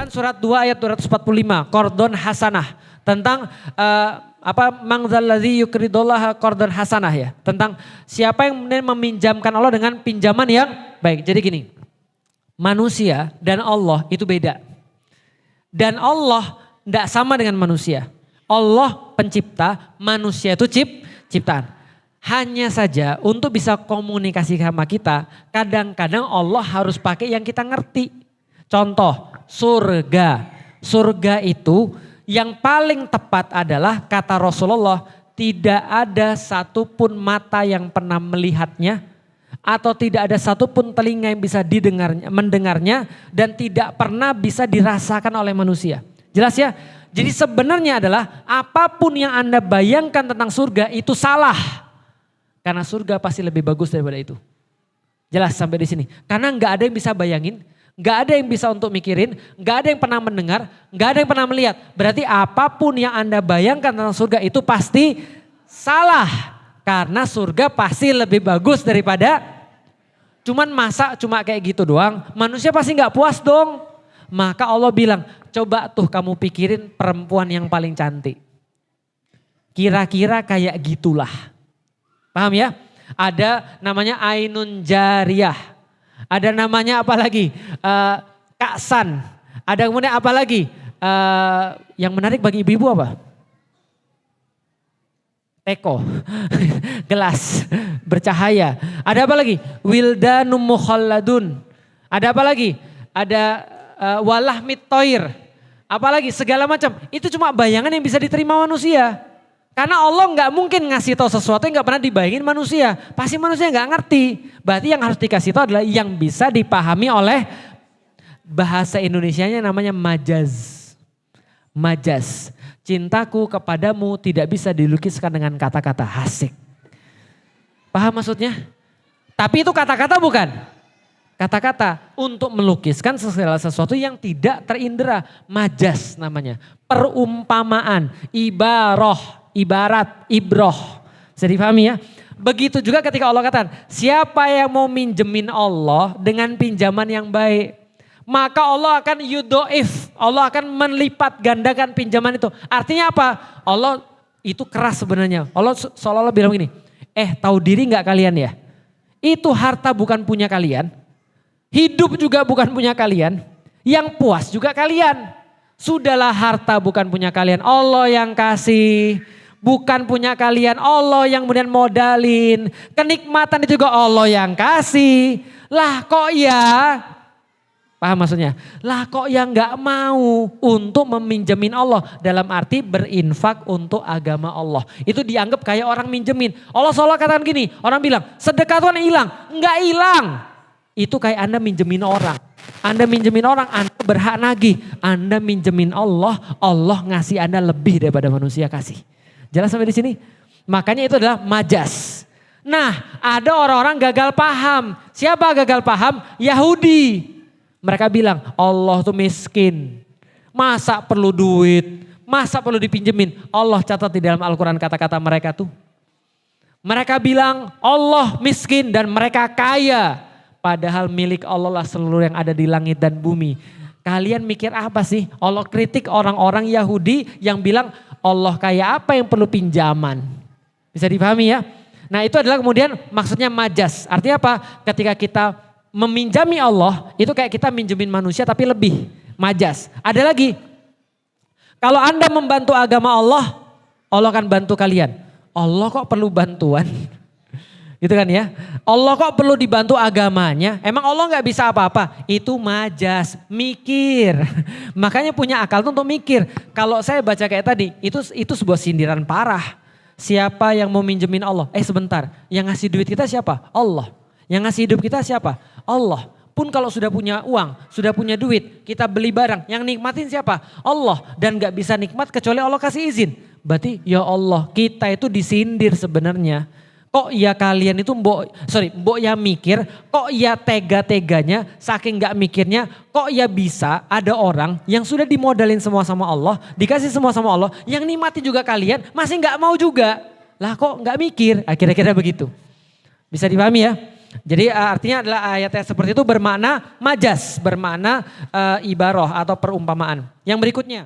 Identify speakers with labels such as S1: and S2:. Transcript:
S1: Quran surat 2 ayat 245, qardon hasanah. Tentang mangzalladzi yuqridullaha qardon hasanah ya. Tentang siapa yang meminjamkan Allah dengan pinjaman yang baik. Jadi gini, manusia dan Allah itu beda. Dan Allah tidak sama dengan manusia. Allah pencipta, manusia itu ciptaan. Hanya saja untuk bisa komunikasi sama kita, kadang-kadang Allah harus pakai yang kita ngerti. Contoh, surga. Surga itu yang paling tepat adalah kata Rasulullah, tidak ada satupun mata yang pernah melihatnya, atau tidak ada satupun telinga yang bisa mendengarnya, dan tidak pernah bisa dirasakan oleh manusia. Jelas ya? Jadi sebenarnya adalah apapun yang Anda bayangkan tentang surga itu salah. Karena surga pasti lebih bagus daripada itu. Jelas sampai di sini. Karena nggak ada yang bisa bayangin, nggak ada yang bisa untuk mikirin, nggak ada yang pernah mendengar, nggak ada yang pernah melihat. Berarti apapun yang Anda bayangkan tentang surga itu pasti salah. Karena surga pasti lebih bagus daripada masa cuma kayak gitu doang. Manusia pasti nggak puas dong. Maka Allah bilang, coba tuh kamu pikirin perempuan yang paling cantik. Kira-kira kayak gitulah. Paham ya? Ada namanya Ainun Jariyah. Ada namanya apa lagi? Kaksan. Ada kemudian apa lagi? Yang menarik bagi ibu-ibu apa? Teko. Gelas. Bercahaya. Ada apa lagi? Wildanum mukhalladun. Ada apa lagi? Ada walahmit toir. Apalagi segala macam. Itu cuma bayangan yang bisa diterima manusia. Karena Allah nggak mungkin ngasih tahu sesuatu yang nggak pernah dibayangin manusia. Pasti manusia nggak ngerti. Berarti yang harus dikasih tahu adalah yang bisa dipahami oleh bahasa Indonesianya namanya majaz. Majaz. Cintaku kepadamu tidak bisa dilukiskan dengan kata-kata asik. Paham maksudnya? Tapi itu kata-kata bukan? Kata-kata untuk melukiskan segala sesuatu yang tidak terindera. Majaz namanya. Perumpamaan, ibarat, ibroh. Bisa dipahami ya? Begitu juga ketika Allah katakan, siapa yang mau minjemin Allah dengan pinjaman yang baik, maka Allah akan yudoif, Allah akan melipat gandakan pinjaman itu. Artinya apa? Allah itu keras sebenarnya. Allah seolah-olah bilang begini, tahu diri gak kalian ya? Itu harta bukan punya kalian, hidup juga bukan punya kalian, yang puas juga kalian. Sudahlah harta bukan punya kalian, Allah yang kasih. Bukan punya kalian, Allah yang kemudian modalin. Kenikmatan itu juga Allah yang kasih. Lah kok ya, paham maksudnya? Lah kok yang gak mau untuk meminjemin Allah. Dalam arti berinfak untuk agama Allah. Itu dianggap kayak orang minjemin. Allah seolah katakan gini, orang bilang sedekah Tuhan hilang. Enggak hilang. Itu kayak Anda minjemin orang. Anda minjemin orang, Anda berhak nagih. Anda minjemin Allah, Allah ngasih Anda lebih daripada manusia kasih. Jelas sampai di sini? Makanya itu adalah majas. Nah, ada orang-orang gagal paham. Siapa gagal paham? Yahudi. Mereka bilang, Allah tuh miskin. Masa perlu duit? Masa perlu dipinjemin? Allah catat di dalam Al-Quran kata-kata mereka tuh. Mereka bilang Allah miskin dan mereka kaya. Padahal milik Allah lah seluruh yang ada di langit dan bumi. Kalian mikir apa sih? Allah kritik orang-orang Yahudi yang bilang Allah kaya apa yang perlu pinjaman. Bisa dipahami ya? Nah itu adalah kemudian maksudnya majas. Artinya apa? Ketika kita meminjami Allah itu kayak kita minjemin manusia tapi lebih majas. Ada lagi. Kalau Anda membantu agama Allah, Allah akan bantu kalian. Allah kok perlu bantuan? Gitu kan ya. Allah kok perlu dibantu agamanya? Emang Allah gak bisa apa-apa? Itu majas, mikir. Makanya punya akal tuh untuk mikir. Kalau saya baca kayak tadi, itu sebuah sindiran parah. Siapa yang mau minjemin Allah? Sebentar, yang ngasih duit kita siapa? Allah. Yang ngasih hidup kita siapa? Allah. Pun kalau sudah punya uang, sudah punya duit, kita beli barang, yang nikmatin siapa? Allah. Dan gak bisa nikmat kecuali Allah kasih izin. Berarti ya Allah, kita itu disindir sebenarnya. Kok ya kalian itu mbok ya mikir, kok ya tega-teganya, saking gak mikirnya, kok ya bisa ada orang yang sudah dimodalin semua sama Allah, dikasih semua sama Allah, yang nikmati juga kalian, masih gak mau juga. Lah kok gak mikir, kira-kira begitu. Bisa dipahami ya? Jadi artinya adalah ayat-ayat seperti itu bermakna majas, bermakna ibaroh atau perumpamaan. Yang berikutnya.